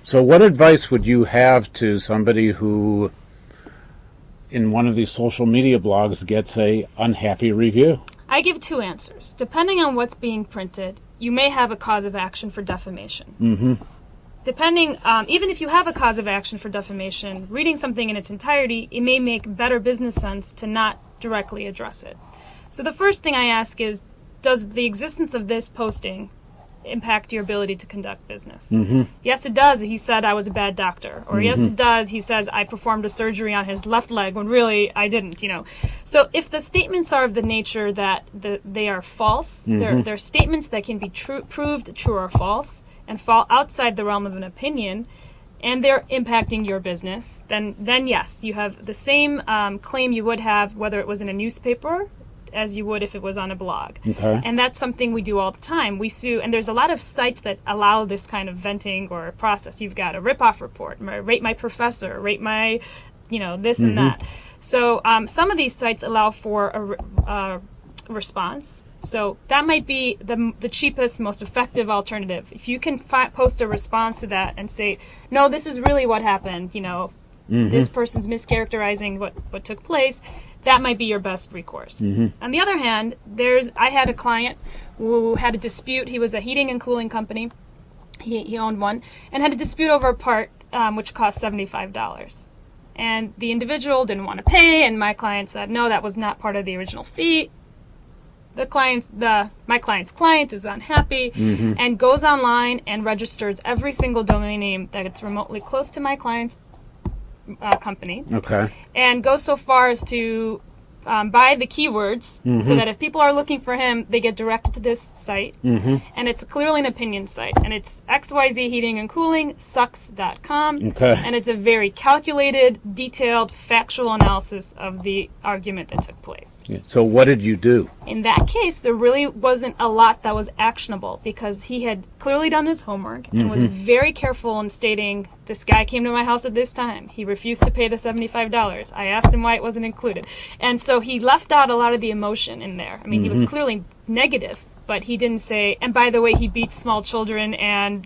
So what advice would you have to somebody who, in one of these social media blogs, gets a unhappy review? I give two answers. Depending on what's being printed, you may have a cause of action for defamation. Mm-hmm. Depending, even if you have a cause of action for defamation, reading something in its entirety, it may make better business sense to not directly address it. So the first thing I ask is, does the existence of this posting impact your ability to conduct business? Mm-hmm. Yes, it does. He said I was a bad doctor. Or yes, it does. He says I performed a surgery on his left leg when really I didn't, So if the statements are of the nature that they are false, they're statements that can be proved true or false, and fall outside the realm of an opinion, and they're impacting your business, then yes, you have the same claim you would have whether it was in a newspaper as you would if it was on a blog. Okay. And that's something we do all the time. We sue, and there's a lot of sites that allow this kind of venting or process. You've got a rip-off report, rate my professor, rate my, this and that. So some of these sites allow for a response. So that might be the cheapest, most effective alternative. If you can post a response to that and say, no, this is really what happened, this person's mischaracterizing what took place, that might be your best recourse. On the other hand, I had a client who had a dispute. He was a heating and cooling company. He owned one, and had a dispute over a part which cost $75. And the individual didn't want to pay, and my client said, no, that was not part of the original fee. My client's client is unhappy and goes online and registers every single domain name that it's remotely close to my client's company. Okay. And goes so far as to buy the keywords so that if people are looking for him, they get directed to this site. And it's clearly an opinion site. And it's XYZ Heating and Cooling, sucks.com. Okay. And it's a very calculated, detailed, factual analysis of the argument that took place. Yeah. So what did you do? In that case, there really wasn't a lot that was actionable because he had clearly done his homework and was very careful in stating, this guy came to my house at this time. He refused to pay the $75. I asked him why it wasn't included. And so he left out a lot of the emotion in there. I mean, he was clearly negative, but he didn't say, and by the way, he beats small children and,